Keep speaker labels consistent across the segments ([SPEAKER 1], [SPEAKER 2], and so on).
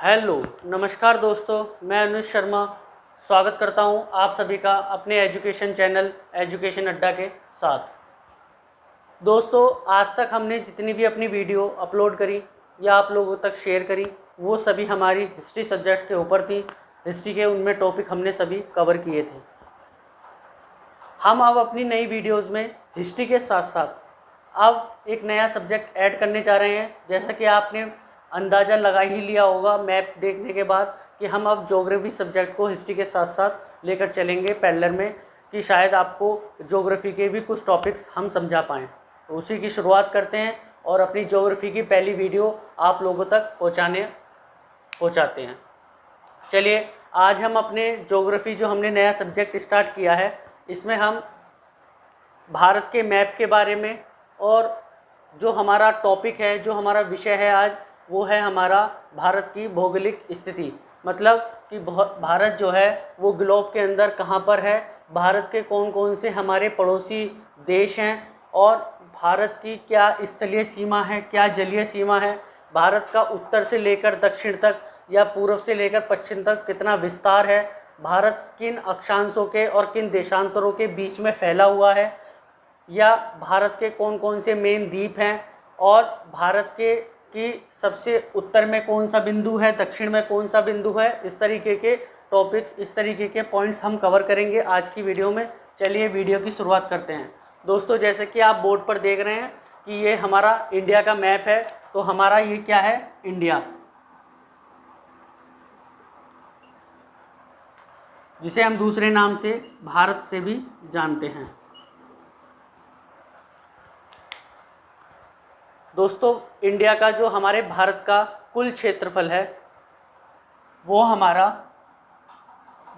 [SPEAKER 1] Hello नमस्कार दोस्तों, मैं अनुज शर्मा स्वागत करता हूं आप सभी का अपने एजुकेशन चैनल एजुकेशन अड्डा के साथ। दोस्तों, आज तक हमने जितनी भी अपनी वीडियो अपलोड करी या आप लोगों तक शेयर करी वो सभी हमारी हिस्ट्री सब्जेक्ट के ऊपर थी। हिस्ट्री के उनमें टॉपिक हमने सभी कवर किए थे। हम अब अपनी नई वीडियोज़ में हिस्ट्री के साथ साथ अब एक नया सब्जेक्ट ऐड करने जा रहे हैं। जैसा कि आपने अंदाज़ा लगा ही लिया होगा मैप देखने के बाद कि हम अब ज्योग्राफी सब्जेक्ट को हिस्ट्री के साथ साथ लेकर चलेंगे पैरेलल में, कि शायद आपको ज्योग्राफी के भी कुछ टॉपिक्स हम समझा पाएँ। तो उसी की शुरुआत करते हैं और अपनी ज्योग्राफी की पहली वीडियो आप लोगों तक पहुँचाते हैं। चलिए, आज हम अपने ज्योग्राफी जो हमने नया सब्जेक्ट स्टार्ट किया है इसमें हम भारत के मैप के बारे में, और जो हमारा टॉपिक है, जो हमारा विषय है आज, वो है हमारा भारत की भौगोलिक स्थिति। मतलब कि भारत जो है वो ग्लोब के अंदर कहाँ पर है, भारत के कौन कौन से हमारे पड़ोसी देश हैं, और भारत की क्या स्थलीय सीमा है, क्या जलीय सीमा है, भारत का उत्तर से लेकर दक्षिण तक या पूर्व से लेकर पश्चिम तक कितना विस्तार है, भारत किन अक्षांशों के और किन देशांतरों के बीच में फैला हुआ है, या भारत के कौन कौन से मेन द्वीप हैं, और भारत की सबसे उत्तर में कौन सा बिंदु है, दक्षिण में कौन सा बिंदु है। इस तरीके के टॉपिक्स, इस तरीके के पॉइंट्स हम कवर करेंगे आज की वीडियो में। चलिए वीडियो की शुरुआत करते हैं। दोस्तों, जैसे कि आप बोर्ड पर देख रहे हैं कि ये हमारा इंडिया का मैप है। तो हमारा ये क्या है, इंडिया, जिसे हम दूसरे नाम से भारत से भी जानते हैं। दोस्तों, इंडिया का जो हमारे भारत का कुल क्षेत्रफल है वो हमारा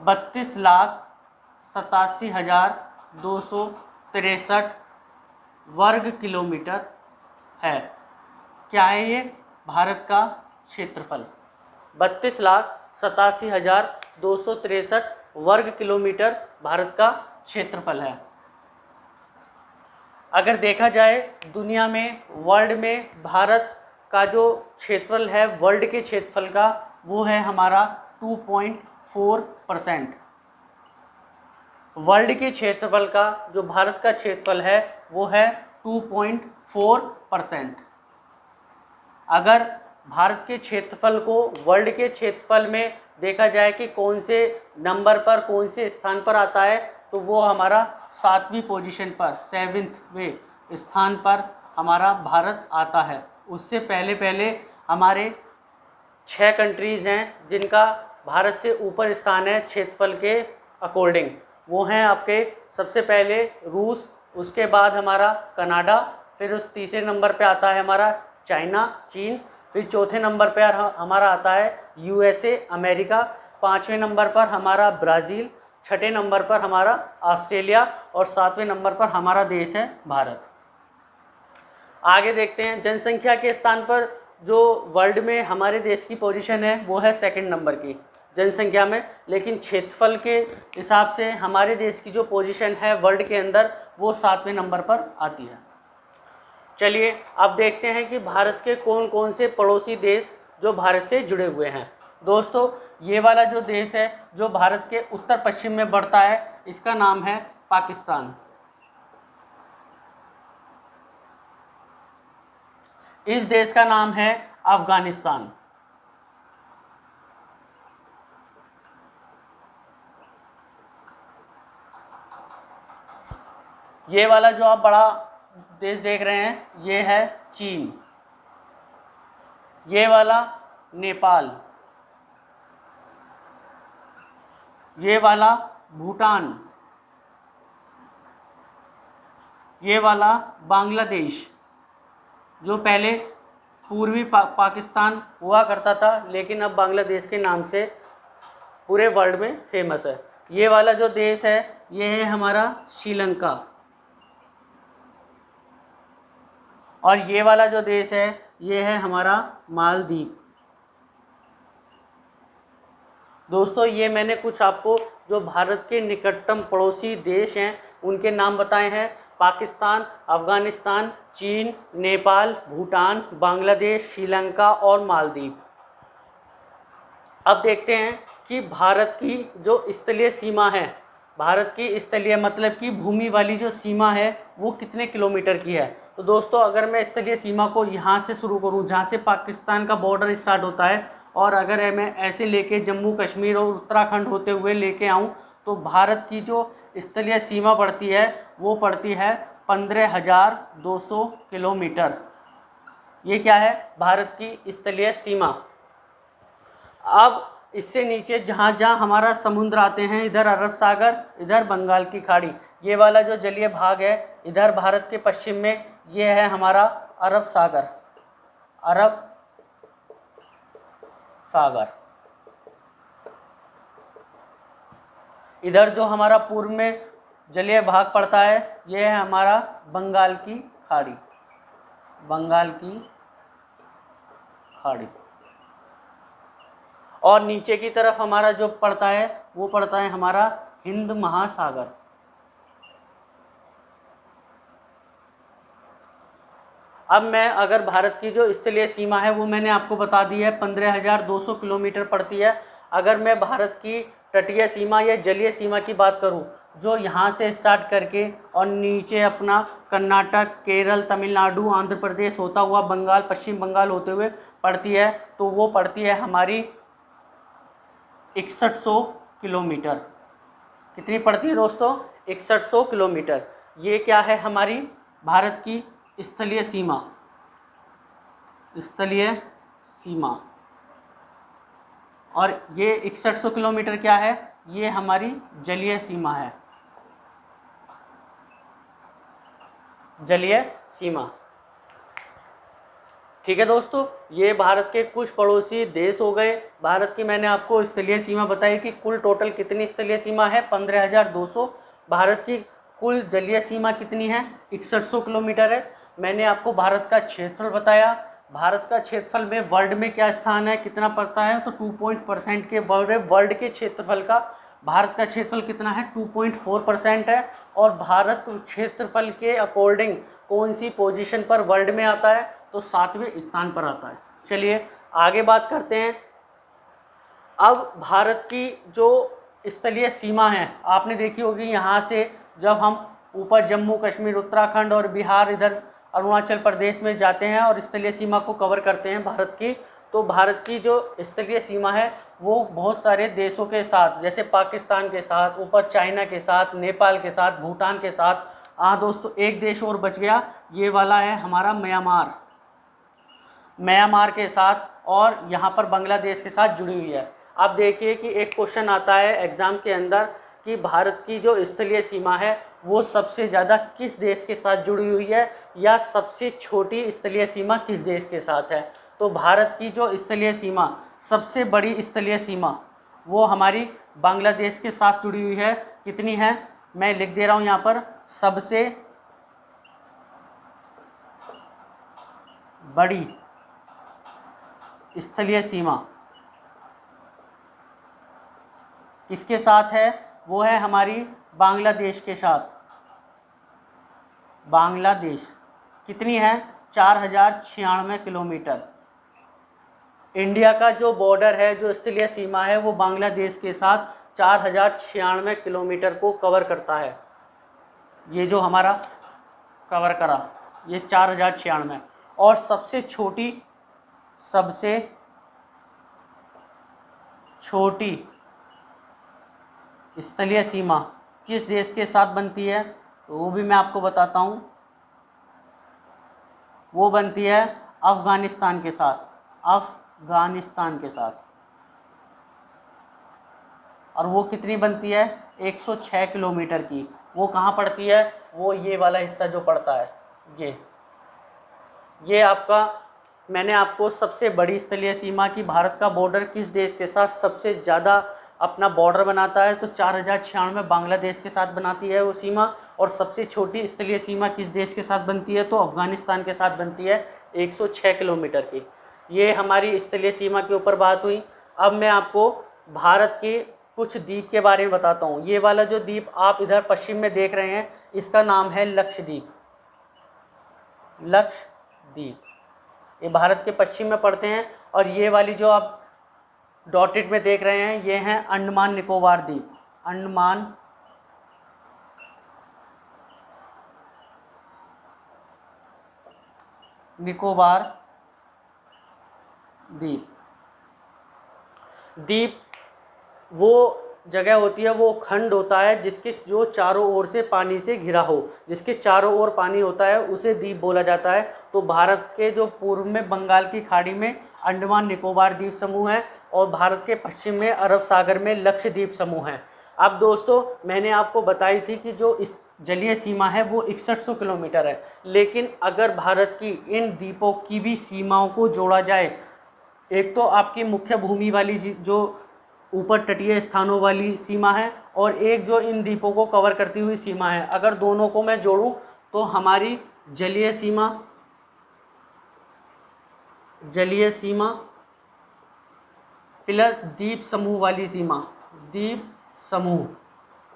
[SPEAKER 1] 32,87,263 वर्ग किलोमीटर है। क्या है ये, भारत का क्षेत्रफल 32,87,263 वर्ग किलोमीटर भारत का क्षेत्रफल है। अगर देखा जाए दुनिया में, वर्ल्ड में, भारत का जो क्षेत्रफल है वर्ल्ड के क्षेत्रफल का, वो है हमारा 2.4%। वर्ल्ड के क्षेत्रफल का जो भारत का क्षेत्रफल है वो है 2.4%। अगर भारत के क्षेत्रफल को वर्ल्ड के क्षेत्रफल में देखा जाए कि कौन से नंबर पर, कौन से स्थान पर आता है, तो वो हमारा 7वीं पोजीशन पर, 7वें स्थान पर हमारा भारत आता है। उससे पहले हमारे 6 कंट्रीज़ हैं जिनका भारत से ऊपर स्थान है क्षेत्रफल के अकॉर्डिंग। वो हैं आपके सबसे पहले रूस, उसके बाद हमारा कनाडा, फिर उस तीसरे नंबर पे आता है हमारा चाइना, चीन, फिर चौथे नंबर पर हमारा आता है USA, अमेरिका, 5वें नंबर पर हमारा ब्राज़ील, 6ठे नंबर पर हमारा ऑस्ट्रेलिया, और 7वें नंबर पर हमारा देश है भारत। आगे देखते हैं, जनसंख्या के स्थान पर जो वर्ल्ड में हमारे देश की पोजीशन है वो है 2nd नंबर की जनसंख्या में, लेकिन क्षेत्रफल के हिसाब से हमारे देश की जो पोजीशन है वर्ल्ड के अंदर वो 7वें नंबर पर आती है। चलिए अब देखते हैं कि भारत के कौन कौन से पड़ोसी देश जो भारत से जुड़े हुए हैं। दोस्तों, ये वाला जो देश है जो भारत के उत्तर पश्चिम में बढ़ता है, इसका नाम है पाकिस्तान। इस देश का नाम है अफगानिस्तान। ये वाला जो आप बड़ा देश देख रहे हैं ये है चीन। ये वाला नेपाल, ये वाला भूटान, ये वाला बांग्लादेश, जो पहले पूर्वी पाकिस्तान हुआ करता था लेकिन अब बांग्लादेश के नाम से पूरे वर्ल्ड में फेमस है। ये वाला जो देश है ये है हमारा श्रीलंका, और ये वाला जो देश है ये है हमारा मालदीव। दोस्तों, ये मैंने कुछ आपको जो भारत के निकटतम पड़ोसी देश हैं उनके नाम बताए हैं। पाकिस्तान, अफ़गानिस्तान, चीन, नेपाल, भूटान, बांग्लादेश, श्रीलंका और मालदीव। अब देखते हैं कि भारत की जो स्थलीय सीमा है, भारत की स्थलीय मतलब कि भूमि वाली जो सीमा है वो कितने किलोमीटर की है। तो दोस्तों अगर मैं स्थलीय सीमा को यहाँ से शुरू करूँ जहाँ से पाकिस्तान का बॉर्डर स्टार्ट होता है, और अगर मैं ऐसे लेके जम्मू कश्मीर और उत्तराखंड होते हुए लेके आऊँ, तो भारत की जो स्थलीय सीमा पड़ती है वो पड़ती है 15,200 किलोमीटर। ये क्या है, भारत की स्थलीय सीमा। अब इससे नीचे जहाँ जहाँ हमारा समुद्र आते हैं, इधर अरब सागर, इधर बंगाल की खाड़ी, ये वाला जो जलीय भाग है इधर भारत के पश्चिम में, ये है हमारा अरब सागर, अरब सागर। इधर जो हमारा पूर्व में जलीय भाग पड़ता है ये है हमारा बंगाल की खाड़ी, बंगाल की खाड़ी। और नीचे की तरफ हमारा जो पड़ता है वो पड़ता है हमारा हिंद महासागर। अब मैं अगर भारत की जो स्थलीय सीमा है वो मैंने आपको बता दी है 15,200 किलोमीटर पड़ती है। अगर मैं भारत की तटीय सीमा या जलीय सीमा की बात करूं, जो यहाँ से स्टार्ट करके और नीचे अपना कर्नाटक, केरल, तमिलनाडु, आंध्र प्रदेश होता हुआ बंगाल, पश्चिम बंगाल होते हुए पड़ती है, तो वो पड़ती है हमारी 6100 किलोमीटर। कितनी पड़ती है दोस्तों, 6100 किलोमीटर। ये क्या है, हमारी भारत की स्थलीय सीमा, स्थलीय सीमा। और ये 6100 किलोमीटर क्या है, ये हमारी जलीय सीमा है, जलीय सीमा। ठीक है दोस्तों, ये भारत के कुछ पड़ोसी देश हो गए। भारत की मैंने आपको स्थलीय सीमा बताई कि कुल टोटल कितनी स्थलीय सीमा है, 15,200। भारत की कुल जलीय सीमा कितनी है, 6100 किलोमीटर है। मैंने आपको भारत का क्षेत्रफल बताया। भारत का क्षेत्रफल में वर्ल्ड में क्या स्थान है, कितना पड़ता है, तो 2% के वर्ल्ड के क्षेत्रफल का भारत का क्षेत्रफल कितना है, 2.4% है। और भारत क्षेत्रफल के अकॉर्डिंग कौन सी पोजीशन पर वर्ल्ड में आता है, तो 7वें स्थान पर आता है। चलिए आगे बात करते हैं। अब भारत की जो स्थलीय सीमा है आपने देखी होगी, यहाँ से जब हम ऊपर जम्मू कश्मीर, उत्तराखंड और बिहार, इधर अरुणाचल प्रदेश में जाते हैं और स्थलीय सीमा को कवर करते हैं भारत की, तो भारत की जो स्थलीय सीमा है वो बहुत सारे देशों के साथ, जैसे पाकिस्तान के साथ, ऊपर चाइना के साथ, नेपाल के साथ, भूटान के साथ। हाँ दोस्तों, एक देश और बच गया, ये वाला है हमारा म्यांमार, म्यांमार के साथ, और यहाँ पर बांग्लादेश के साथ जुड़ी हुई है। आप देखिए कि एक क्वेश्चन आता है एग्ज़ाम के अंदर कि भारत की जो स्थलीय सीमा है वो सबसे ज़्यादा किस देश के साथ जुड़ी हुई है, या सबसे छोटी स्थलीय सीमा किस देश के साथ है। तो भारत की जो स्थलीय सीमा, सबसे बड़ी स्थलीय सीमा वो हमारी बांग्लादेश के साथ जुड़ी हुई है। कितनी है, मैं लिख दे रहा हूँ यहाँ पर, सबसे बड़ी स्थलीय सीमा किसके साथ है, वो है हमारी बांग्लादेश के साथ। बांग्लादेश कितनी है, 4096 किलोमीटर। इंडिया का जो बॉर्डर है, जो स्थलीय सीमा है, वो बांग्लादेश के साथ 4096 किलोमीटर को कवर करता है। ये जो हमारा कवर करा ये 4096। और सबसे छोटी स्थलीय सीमा किस देश के साथ बनती है, तो वो भी मैं आपको बताता हूँ। वो बनती है अफ़गानिस्तान के साथ, अफ़गानिस्तान के साथ। और वो कितनी बनती है, 106 किलोमीटर की। वो कहाँ पड़ती है, वो ये वाला हिस्सा जो पड़ता है, ये आपका, मैंने आपको सबसे बड़ी स्थलीय सीमा की भारत का बॉर्डर किस देश के साथ सबसे ज़्यादा अपना बॉर्डर बनाता है, तो 4096 बांग्लादेश के साथ बनाती है वो सीमा। और सबसे छोटी स्थलीय सीमा किस देश के साथ बनती है, तो अफ़गानिस्तान के साथ बनती है, 106 किलोमीटर की। ये हमारी स्थलीय सीमा के ऊपर बात हुई। अब मैं आपको भारत के कुछ द्वीप के बारे में बताता हूँ। ये वाला जो द्वीप आप इधर पश्चिम में देख रहे हैं, इसका नाम है लक्षद्वीप। लक्षद्वीप ये भारत के पश्चिम में पड़ते हैं। और ये वाली जो आप डॉटेड में देख रहे हैं, ये हैं अंडमान निकोबार द्वीप, अंडमान निकोबार द्वीप। द्वीप वो जगह होती है, वो खंड होता है जिसके जो चारों ओर से पानी से घिरा हो, जिसके चारों ओर पानी होता है उसे द्वीप बोला जाता है। तो भारत के जो पूर्व में बंगाल की खाड़ी में अंडमान निकोबार द्वीप समूह है और भारत के पश्चिम में अरब सागर में लक्षद्वीप समूह है। अब दोस्तों मैंने आपको बताई थी कि जो इस जलीय सीमा है वो 6100 किलोमीटर है, लेकिन अगर भारत की इन द्वीपों की भी सीमाओं को जोड़ा जाए, एक तो आपकी मुख्य भूमि वाली जो ऊपर तटीय स्थानों वाली सीमा है और एक जो इन द्वीपों को कवर करती हुई सीमा है, अगर दोनों को मैं जोड़ूं तो हमारी जलीय सीमा प्लस द्वीप समूह वाली सीमा, द्वीप समूह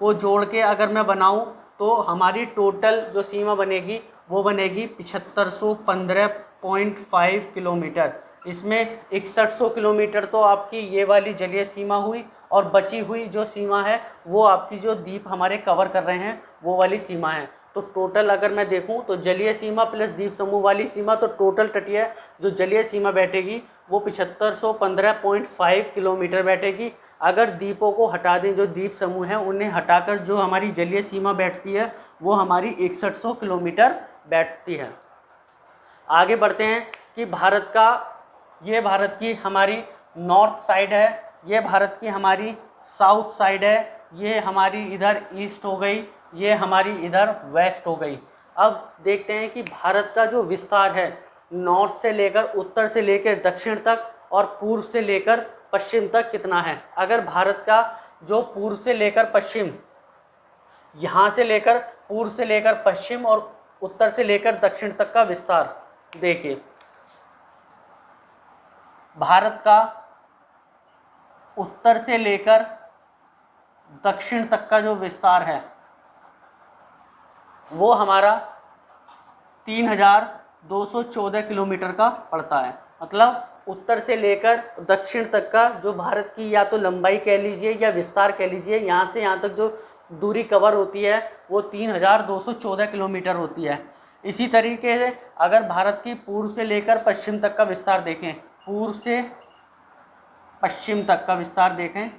[SPEAKER 1] को जोड़ के अगर मैं बनाऊं तो हमारी टोटल जो सीमा बनेगी वो बनेगी 7515.5 किलोमीटर। इसमें 6100 किलोमीटर तो आपकी ये वाली जलीय सीमा हुई और बची हुई जो सीमा है वो आपकी जो द्वीप हमारे कवर कर रहे हैं वो वाली सीमा है। तो टोटल अगर मैं देखूं तो जलीय सीमा प्लस द्वीप समूह वाली सीमा, तो टोटल तटीय जो जलीय सीमा बैठेगी वो 7515.5 किलोमीटर बैठेगी। अगर द्वीपों को हटा दें, जो द्वीप समूह हैं उन्हें हटाकर जो हमारी जलीय सीमा बैठती है वो हमारी 6100 किलोमीटर बैठती है। आगे बढ़ते हैं कि ये भारत की हमारी नॉर्थ साइड है, ये भारत की हमारी साउथ साइड है, ये हमारी इधर ईस्ट हो गई, ये हमारी इधर वेस्ट हो गई। अब देखते हैं कि भारत का जो विस्तार है नॉर्थ से लेकर उत्तर से लेकर दक्षिण तक और पूर्व से लेकर पश्चिम तक कितना है। अगर भारत का जो पूर्व से लेकर पश्चिम, यहाँ से लेकर पूर्व से लेकर पश्चिम और उत्तर से लेकर दक्षिण तक का विस्तार देखिए, भारत का उत्तर से लेकर दक्षिण तक का जो विस्तार है वो हमारा 3214 किलोमीटर का पड़ता है। मतलब उत्तर से लेकर दक्षिण तक का जो भारत की या तो लंबाई कह लीजिए या विस्तार कह लीजिए, यहाँ से यहाँ तक जो दूरी कवर होती है वो 3214 किलोमीटर होती है। इसी तरीके से अगर भारत की पूर्व से लेकर पश्चिम तक का विस्तार देखें, पूर्व से पश्चिम तक का विस्तार देखें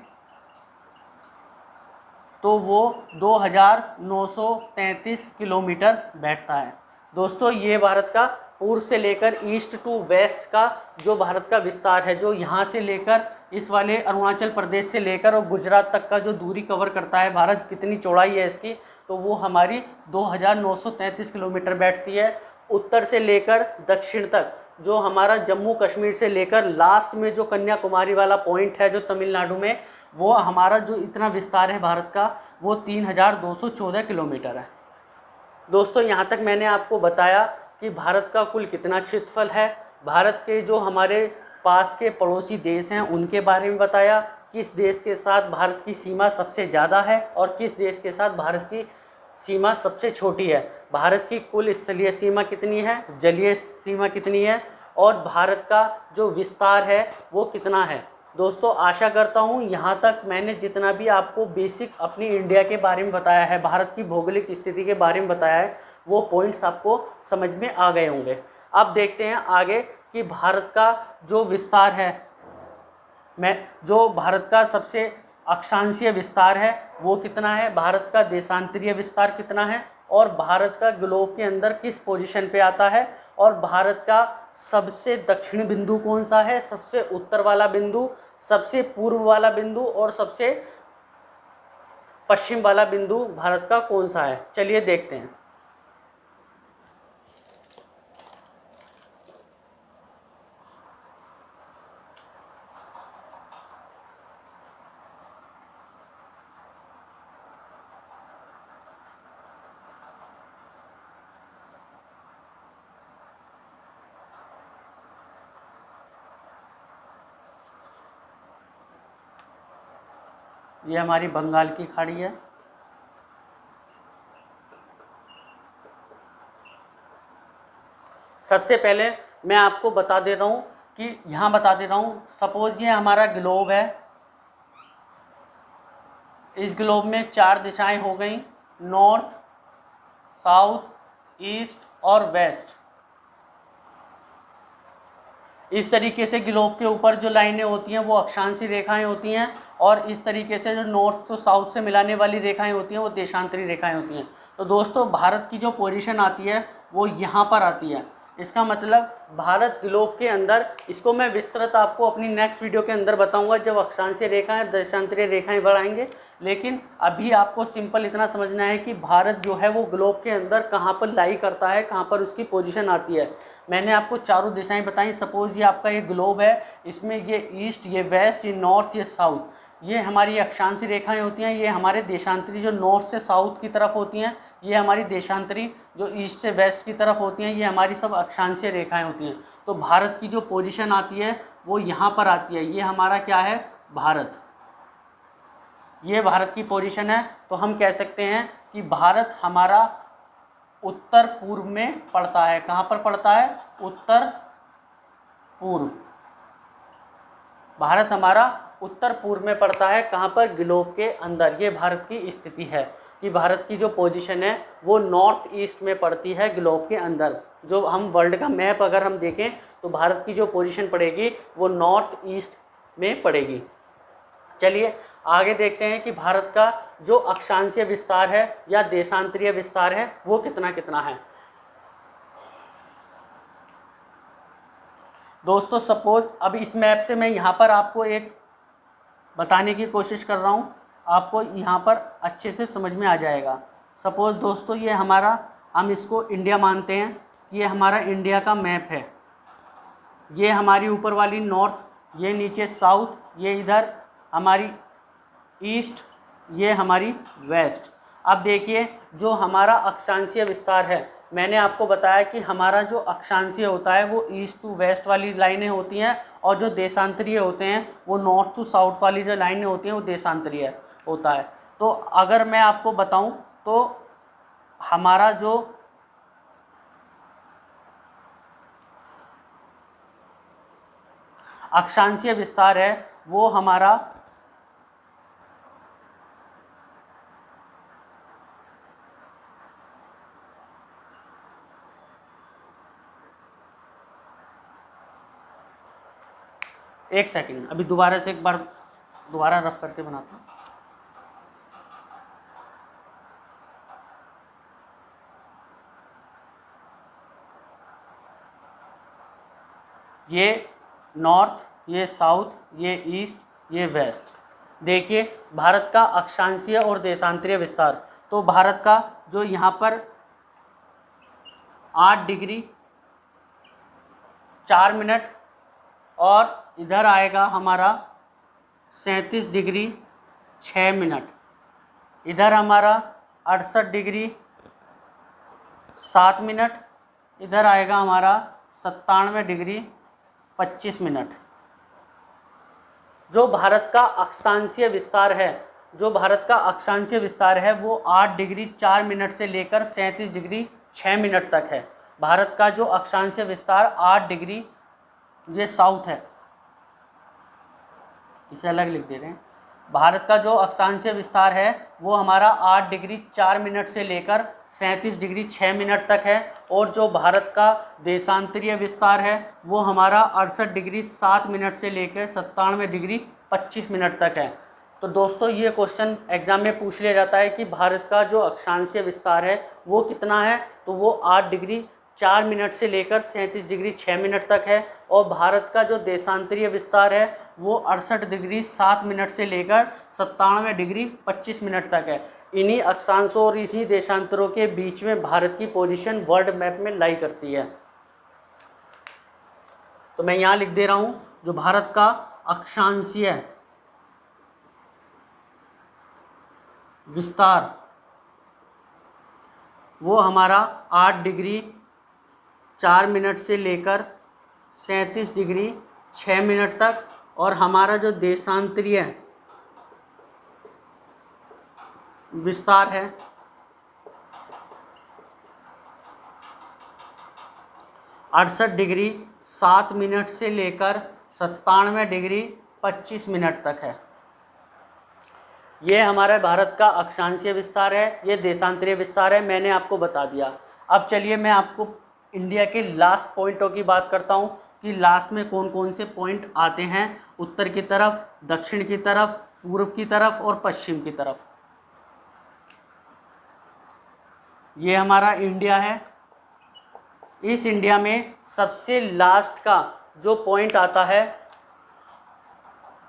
[SPEAKER 1] तो वो 2933 किलोमीटर बैठता है। दोस्तों ये भारत का पूर्व से लेकर ईस्ट टू वेस्ट का जो भारत का विस्तार है, जो यहाँ से लेकर इस वाले अरुणाचल प्रदेश से लेकर और गुजरात तक का जो दूरी कवर करता है भारत, कितनी चौड़ाई है इसकी, तो वो हमारी 2933 किलोमीटर बैठती है। उत्तर से लेकर दक्षिण तक जो हमारा जम्मू कश्मीर से लेकर लास्ट में जो कन्याकुमारी वाला पॉइंट है जो तमिलनाडु में, वो हमारा जो इतना विस्तार है भारत का वो 3214 किलोमीटर है। दोस्तों यहाँ तक मैंने आपको बताया कि भारत का कुल कितना क्षेत्रफल है, भारत के जो हमारे पास के पड़ोसी देश हैं उनके बारे में बताया, किस देश के साथ भारत की सीमा सबसे ज़्यादा है और किस देश के साथ भारत की सीमा सबसे छोटी है, भारत की कुल स्थलीय सीमा कितनी है, जलीय सीमा कितनी है और भारत का जो विस्तार है वो कितना है। दोस्तों आशा करता हूँ यहाँ तक मैंने जितना भी आपको बेसिक अपनी इंडिया के बारे में बताया है, भारत की भौगोलिक स्थिति के बारे में बताया है, वो पॉइंट्स आपको समझ में आ गए होंगे। अब देखते हैं आगे कि भारत का जो विस्तार है, जो भारत का सबसे अक्षांशीय विस्तार है वो कितना है, भारत का देशांतरीय विस्तार कितना है और भारत का ग्लोब के अंदर किस पोजीशन पे आता है और भारत का सबसे दक्षिण बिंदु कौन सा है, सबसे उत्तर वाला बिंदु, सबसे पूर्व वाला बिंदु और सबसे पश्चिम वाला बिंदु भारत का कौन सा है। चलिए देखते हैं। ये हमारी बंगाल की खाड़ी है, सबसे पहले मैं आपको बता देता हूँ कि यहाँ बता दे रहा हूँ, सपोज ये हमारा ग्लोब है, इस ग्लोब में 4 दिशाएं हो गई, नॉर्थ, साउथ, ईस्ट और वेस्ट। इस तरीके से ग्लोब के ऊपर जो लाइनें होती हैं वो अक्षांशीय रेखाएं होती हैं, और इस तरीके से जो नॉर्थ से साउथ से मिलाने वाली रेखाएं होती हैं वो देशांतरी रेखाएं होती हैं। तो दोस्तों भारत की जो पोजीशन आती है वो यहाँ पर आती है। इसका मतलब भारत ग्लोब के अंदर, इसको मैं विस्तृत आपको अपनी नेक्स्ट वीडियो के अंदर बताऊंगा जब अक्षांशीय रेखाएं देशांतरीय रेखाएं बढ़ाएंगे। लेकिन अभी आपको सिंपल इतना समझना है कि भारत जो है वो ग्लोब के अंदर कहाँ पर लाई करता है, कहाँ पर उसकी पोजीशन आती है। मैंने आपको चारों दिशाएं बताई। सपोज ये आपका ये ग्लोब है, इसमें ये ईस्ट, ये वेस्ट, ये नॉर्थ, ये साउथ, ये हमारी अक्षांशीय रेखाएं होती हैं। ये हमारे देशांतरी जो नॉर्थ से साउथ की तरफ होती हैं, ये हमारी देशांतरी जो ईस्ट से वेस्ट की तरफ होती हैं, ये हमारी सब अक्षांशीय रेखाएं होती हैं। तो भारत की जो पोजीशन आती है वो यहाँ पर आती है। ये हमारा क्या है, भारत, ये भारत की पोजीशन है। तो हम कह सकते हैं कि भारत हमारा उत्तर पूर्व में पड़ता है। कहाँ पर पड़ता है, उत्तर पूर्व। भारत हमारा उत्तर पूर्व में पड़ता है। कहाँ पर, ग्लोब के अंदर। ये भारत की स्थिति है कि भारत की जो पोजीशन है वो नॉर्थ ईस्ट में पड़ती है ग्लोब के अंदर। जो हम वर्ल्ड का मैप अगर हम देखें तो भारत की जो पोजीशन पड़ेगी वो नॉर्थ ईस्ट में पड़ेगी। चलिए आगे देखते हैं कि भारत का जो अक्षांशीय विस्तार है या देशांतरीय विस्तार है वो कितना कितना है। दोस्तों सपोज अब इस मैप से मैं यहाँ पर आपको एक बताने की कोशिश कर रहा हूँ, आपको यहाँ पर अच्छे से समझ में आ जाएगा। सपोज दोस्तों ये हमारा, हम इसको इंडिया मानते हैं, ये हमारा इंडिया का मैप है। ये हमारी ऊपर वाली नॉर्थ, ये नीचे साउथ, ये इधर हमारी ईस्ट, ये हमारी वेस्ट। अब देखिए जो हमारा अक्षांशीय विस्तार है, मैंने आपको बताया कि हमारा जो अक्षांशीय होता है वो ईस्ट टू वेस्ट वाली लाइनें होती हैं, और जो देशांतरीय होते हैं वो नॉर्थ टू साउथ वाली जो लाइनें होती हैं वो देशांतरीय होता है। तो अगर मैं आपको बताऊं तो हमारा जो अक्षांशीय विस्तार है वो हमारा एक सेकंड, अभी दोबारा से एक बार दोबारा रफ करके बनाता हूँ। ये नॉर्थ, ये साउथ, ये ईस्ट, ये वेस्ट। देखिए भारत का अक्षांशीय और देशांतरीय विस्तार, तो भारत का जो यहाँ पर 8 डिग्री 4 मिनट, और इधर आएगा हमारा 37 डिग्री 6 मिनट, इधर हमारा 68 डिग्री 7 मिनट, इधर आएगा हमारा 97 डिग्री 25 मिनट। जो भारत का अक्षांशीय विस्तार है, जो भारत का अक्षांशीय विस्तार है वो 8 डिग्री 4 मिनट से लेकर 37 डिग्री 6 मिनट तक है। भारत का जो अक्षांशीय विस्तार 8 डिग्री, ये साउथ है, इसे अलग लिख दे रहे हैं। भारत का जो अक्षांशीय विस्तार है वो हमारा 8 डिग्री 4 मिनट से लेकर 37 डिग्री 6 मिनट तक है, और जो भारत का देशांतरीय विस्तार है वो हमारा 68 डिग्री 7 मिनट से लेकर 97 डिग्री 25 मिनट तक है। तो दोस्तों ये क्वेश्चन एग्जाम में पूछ लिया जाता है कि भारत का जो अक्षांशीय विस्तार है वो कितना है, तो वो 8 डिग्री 4 मिनट से लेकर 37 डिग्री 6 मिनट तक है, और भारत का जो देशांतरीय विस्तार है वो 68 डिग्री 7 मिनट से लेकर 97 डिग्री 25 मिनट तक है। इन्हीं अक्षांशों और इसी देशांतरों के बीच में भारत की पोजीशन वर्ल्ड मैप में लाई करती है। तो मैं यहाँ लिख दे रहा हूँ, जो भारत का अक्षांशीय विस्तार वो हमारा 8 डिग्री 4 मिनट से लेकर 37 डिग्री 6 मिनट तक, और हमारा जो देशांतरीय विस्तार है 68 डिग्री 7 मिनट से लेकर 97 डिग्री 25 मिनट तक है। ये हमारे भारत का अक्षांशीय विस्तार है, ये देशांतरीय विस्तार है, मैंने आपको बता दिया। अब चलिए मैं आपको इंडिया के लास्ट पॉइंटों की बात करता हूँ कि लास्ट में कौन कौन से पॉइंट आते हैं, उत्तर की तरफ, दक्षिण की तरफ, पूर्व की तरफ और पश्चिम की तरफ। ये हमारा इंडिया है। इस इंडिया में सबसे लास्ट का जो पॉइंट आता है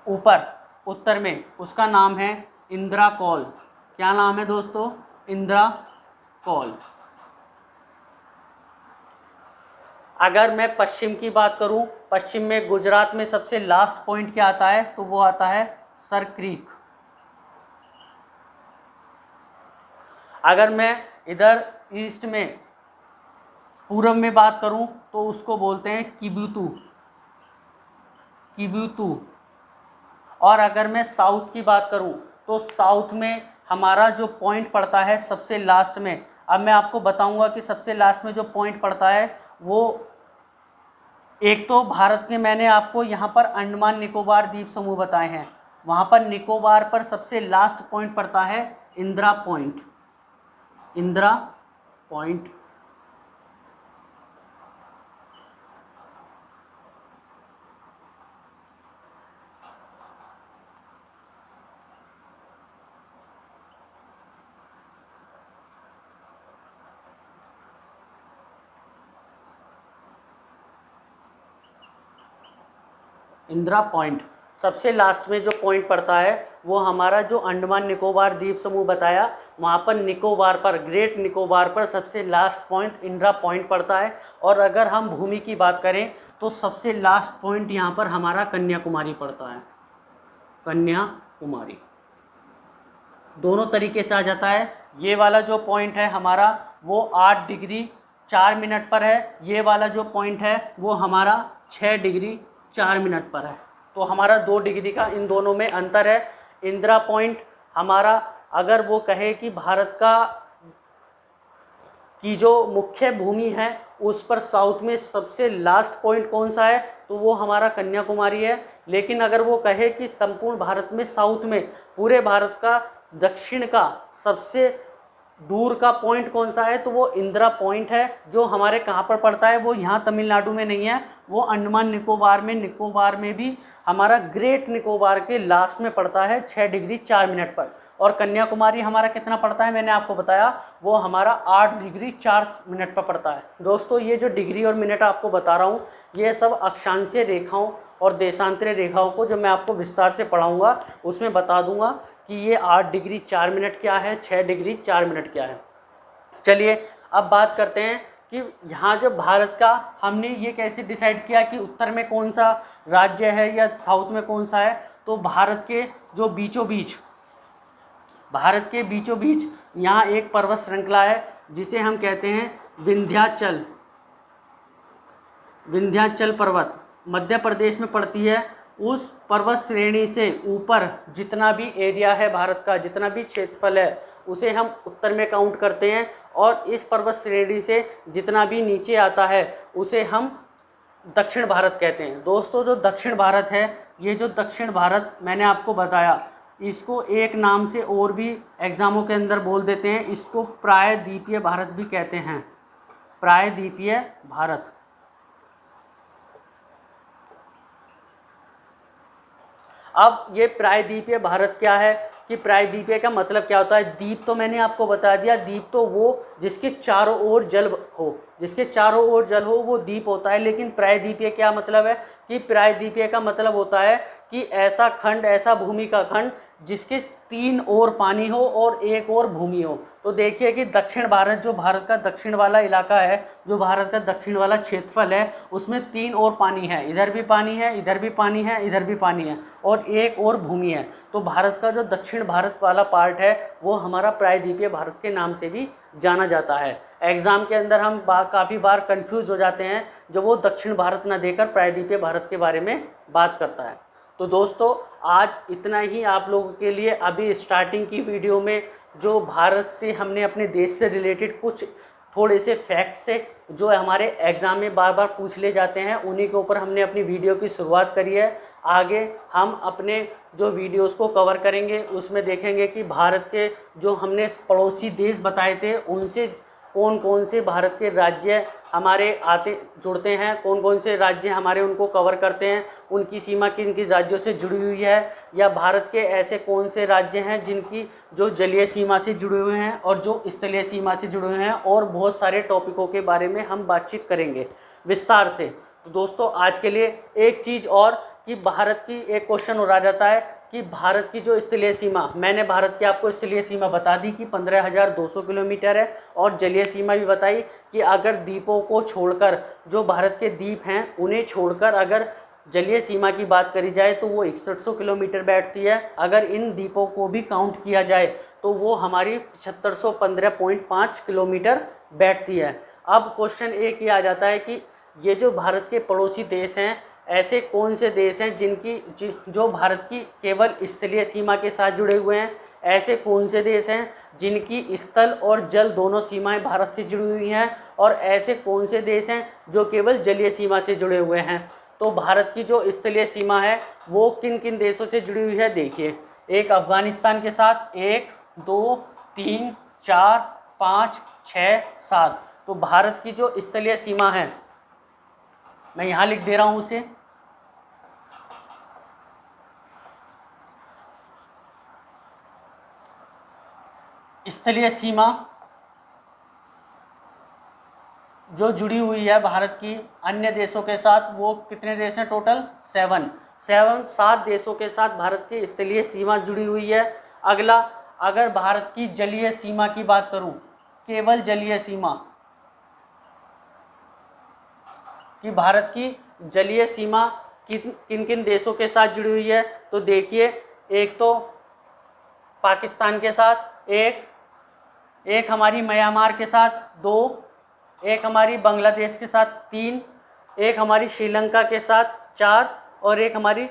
[SPEAKER 1] ऊपर उत्तर में, उसका नाम है इंदिरा कॉल। क्या नाम है दोस्तों? इंदिरा कॉल। अगर मैं पश्चिम की बात करूं, पश्चिम में गुजरात में सबसे लास्ट पॉइंट क्या आता है, तो वो आता है सर क्रीक। अगर मैं इधर ईस्ट में पूर्व में बात करूं तो उसको बोलते हैं किबुतु, किबुतु। और अगर मैं साउथ की बात करूं तो साउथ में हमारा जो पॉइंट पड़ता है सबसे लास्ट में, अब मैं आपको बताऊंगा कि सबसे लास्ट में जो पॉइंट पड़ता है वो एक तो भारत के, मैंने आपको यहाँ पर अंडमान निकोबार द्वीप समूह बताए हैं, वहाँ पर निकोबार पर सबसे लास्ट पॉइंट पड़ता है Indira point, Indira point. Indira point सबसे लास्ट में जो पॉइंट पड़ता है वो हमारा जो अंडमान निकोबार द्वीप समूह बताया, वहाँ पर निकोबार पर, ग्रेट निकोबार पर सबसे लास्ट पॉइंट इंदिरा पॉइंट पड़ता है। और अगर हम भूमि की बात करें तो सबसे लास्ट पॉइंट यहाँ पर हमारा कन्याकुमारी पड़ता है, कन्याकुमारी। दोनों तरीके से आ जाता है। ये वाला जो पॉइंट है हमारा वो 8 डिग्री 4 मिनट पर है, ये वाला जो पॉइंट है वो हमारा 6 डिग्री 4 मिनट पर है। तो हमारा 2 डिग्री का इन दोनों में अंतर है। इंदिरा पॉइंट हमारा, अगर वो कहे कि भारत का की जो मुख्य भूमि है उस पर साउथ में सबसे लास्ट पॉइंट कौन सा है, तो वो हमारा कन्याकुमारी है। लेकिन अगर वो कहे कि संपूर्ण भारत में, साउथ में, पूरे भारत का दक्षिण का सबसे दूर का पॉइंट कौन सा है, तो वो इंदिरा पॉइंट है, जो हमारे कहाँ पर पड़ता है, वो यहाँ तमिलनाडु में नहीं है, वो अंडमान निकोबार में, निकोबार में भी हमारा ग्रेट निकोबार के लास्ट में पड़ता है 6 डिग्री 4 मिनट पर। और कन्याकुमारी हमारा कितना पड़ता है, मैंने आपको बताया, वो हमारा 8 डिग्री 4 मिनट पर पड़ता है। दोस्तों ये जो डिग्री और मिनट आपको बता रहा हूँ, ये सब अक्षांशीय रेखाओं और देशांतरीय रेखाओं को जो मैं आपको विस्तार से पढ़ाऊँगा उसमें बता दूँगा कि ये 8 डिग्री 4 मिनट क्या है, 6 डिग्री 4 मिनट क्या है। चलिए अब बात करते हैं कि यहाँ जो भारत का, हमने ये कैसे डिसाइड किया कि उत्तर में कौन सा राज्य है या साउथ में कौन सा है। तो भारत के जो बीचों बीच, भारत के बीचों बीच यहाँ एक पर्वत श्रृंखला है जिसे हम कहते हैं विंध्याचल, विंध्याचल पर्वत मध्य प्रदेश में पड़ती है। उस पर्वत श्रेणी से ऊपर जितना भी एरिया है भारत का, जितना भी क्षेत्रफल है, उसे हम उत्तर में काउंट करते हैं। और इस पर्वत श्रेणी से जितना भी नीचे आता है उसे हम दक्षिण भारत कहते हैं। दोस्तों जो दक्षिण भारत है, ये जो दक्षिण भारत मैंने आपको बताया, इसको एक नाम से और भी एग्जामों के अंदर बोल देते हैं, इसको प्रायद्वीपीय भारत भी कहते हैं, प्रायद्वीपीय भारत। अब ये प्रायद्वीपीय भारत क्या है, कि प्रायद्वीपीय का मतलब क्या होता है। द्वीप तो मैंने आपको बता दिया, द्वीप तो वो जिसके चारों ओर जल हो, जिसके चारों ओर जल हो वो द्वीप होता है। लेकिन प्रायद्वीपीय क्या मतलब है, कि प्रायद्वीपीय का मतलब होता है कि ऐसा खंड, ऐसा भूमि का खंड जिसके 3 ओर पानी हो और 1 ओर भूमि हो। तो देखिए कि दक्षिण भारत, जो भारत का दक्षिण वाला इलाका है, जो भारत का दक्षिण वाला क्षेत्रफल है, उसमें 3 ओर पानी है, इधर भी पानी है, इधर भी पानी है, इधर भी पानी है, और 1 ओर भूमि है। तो भारत का जो दक्षिण भारत वाला पार्ट है वो हमारा प्रायद्वीपीय भारत के नाम से भी जाना जाता है। एग्ज़ाम के अंदर हम काफ़ी बार कंफ्यूज हो जाते हैं जब वो दक्षिण भारत ना देकर प्रायद्वीपीय भारत के बारे में बात करता है। तो दोस्तों आज इतना ही आप लोगों के लिए। अभी स्टार्टिंग की वीडियो में जो भारत से हमने, अपने देश से रिलेटेड कुछ थोड़े से फैक्ट्स से जो हमारे एग्ज़ाम में बार बार पूछ ले जाते हैं, उन्हीं के ऊपर हमने अपनी वीडियो की शुरुआत करी है। आगे हम अपने जो वीडियोस को कवर करेंगे उसमें देखेंगे कि भारत के जो हमने पड़ोसी देश बताए थे उनसे कौन कौन से भारत के राज्य हमारे आते जुड़ते हैं, कौन कौन से राज्य हमारे उनको कवर करते हैं, उनकी सीमा किन किन राज्यों से जुड़ी हुई है, या भारत के ऐसे कौन से राज्य हैं जिनकी जो जलीय सीमा से जुड़े हुए हैं और जो स्थलीय सीमा से जुड़े हुए हैं, और बहुत सारे टॉपिकों के बारे में हम बातचीत करेंगे विस्तार से। तो दोस्तों आज के लिए एक चीज़ और कि भारत की एक क्वेश्चन और आ जाता है कि भारत की जो स्थलीय सीमा, मैंने भारत की आपको स्थलीय सीमा बता दी कि 15,200 किलोमीटर है, और जलीय सीमा भी बताई कि अगर द्वीपों को छोड़कर जो भारत के द्वीप हैं उन्हें छोड़कर अगर जलीय सीमा की बात करी जाए तो वो 6100 किलोमीटर बैठती है। अगर इन द्वीपों को भी काउंट किया जाए तो वो हमारी 7515.5 किलोमीटर बैठती है। अब क्वेश्चन एक ही आ जाता है कि ये जो भारत के पड़ोसी देश हैं, ऐसे कौन से देश हैं जो भारत की केवल स्थलीय सीमा के साथ जुड़े हुए हैं, ऐसे कौन से देश हैं जिनकी स्थल और जल दोनों सीमाएं भारत से जुड़ी हुई हैं, और ऐसे कौन से देश हैं जो केवल जलीय सीमा से जुड़े हुए हैं। तो भारत की जो स्थलीय सीमा है वो किन किन देशों से जुड़ी हुई है, देखिए। एक अफ़गानिस्तान के साथ 1 2 3 4 5 6 7। तो भारत की जो स्थलीय सीमा है, मैं यहाँ लिख दे रहा हूँ उसे, स्थलीय सीमा जो जुड़ी हुई है भारत की अन्य देशों के साथ, वो कितने देश हैं टोटल? 7 देशों के साथ भारत की स्थलीय सीमा जुड़ी हुई है। अगला, अगर भारत की जलीय सीमा की बात करूं, केवल जलीय सीमा, कि भारत की जलीय सीमा किन किन देशों के साथ जुड़ी हुई है, तो देखिए, एक तो पाकिस्तान के साथ, एक हमारी म्यांमार के साथ 2, एक हमारी बांग्लादेश के साथ 3, एक हमारी श्रीलंका के साथ 4, और एक हमारी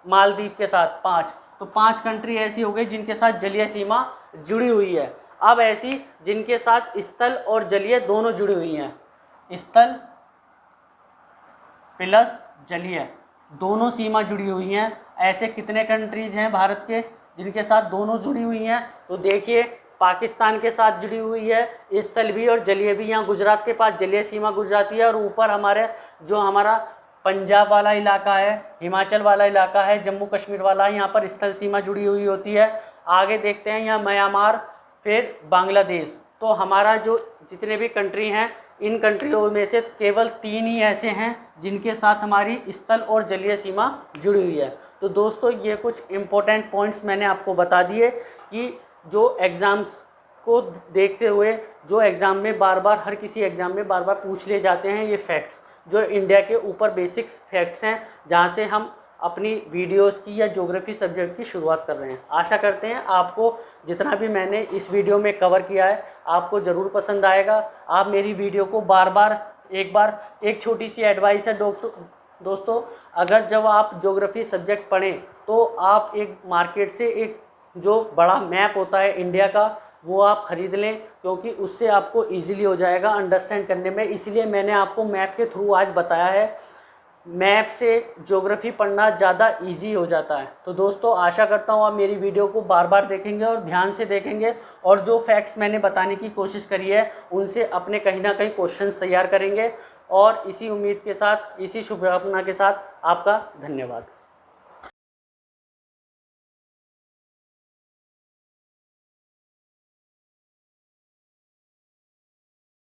[SPEAKER 1] मालदीव के साथ 5। तो 5 कंट्री ऐसी हो गई जिनके साथ जलीय सीमा जुड़ी हुई है। अब ऐसी जिनके साथ स्थल और जलीय दोनों जुड़ी हुई हैं, स्थल प्लस जलीय दोनों सीमा जुड़ी हुई हैं, ऐसे कितने कंट्रीज़ हैं भारत के जिनके साथ दोनों जुड़ी हुई हैं? तो देखिए, पाकिस्तान के साथ जुड़ी हुई है स्थल भी और जलीय भी। यहाँ गुजरात के पास जलीय सीमा गुजराती है, और ऊपर हमारा पंजाब वाला इलाका है, हिमाचल वाला इलाका है, जम्मू कश्मीर वाला, यहाँ पर स्थल सीमा जुड़ी हुई होती है। आगे देखते हैं, यहाँ म्यांमार, फिर बांग्लादेश। तो हमारा जो जितने भी कंट्री हैं, इन कंट्रियों में से केवल 3 ही ऐसे हैं जिनके साथ हमारी स्थल और जलीय सीमा जुड़ी हुई है। तो दोस्तों, ये कुछ इम्पोर्टेंट पॉइंट्स मैंने आपको बता दिए कि जो एग्ज़ाम्स को देखते हुए, जो एग्ज़ाम में बार बार, हर किसी एग्ज़ाम में बार बार पूछ लिए जाते हैं, ये फैक्ट्स जो इंडिया के ऊपर बेसिक्स फैक्ट्स हैं, जहाँ से हम अपनी वीडियोस की या ज्योग्राफी सब्जेक्ट की शुरुआत कर रहे हैं। आशा करते हैं आपको जितना भी मैंने इस वीडियो में कवर किया है आपको ज़रूर पसंद आएगा। आप मेरी वीडियो को एक छोटी सी एडवाइस है दोस्तों, अगर जब आप ज्योग्राफी सब्जेक्ट पढ़ें तो आप एक मार्केट से एक जो बड़ा मैप होता है इंडिया का, वो आप ख़रीद लें, क्योंकि उससे आपको इजीली हो जाएगा अंडरस्टैंड करने में। इसलिए मैंने आपको मैप के थ्रू आज बताया है, मैप से ज्योग्राफी पढ़ना ज़्यादा इजी हो जाता है। तो दोस्तों, आशा करता हूँ आप मेरी वीडियो को बार बार देखेंगे और ध्यान से देखेंगे, और जो फैक्ट्स मैंने बताने की कोशिश करी है उनसे अपने कहीं ना कहीं क्वेश्चंस तैयार करेंगे। और इसी उम्मीद के साथ, इसी शुभकामना के साथ आपका धन्यवाद।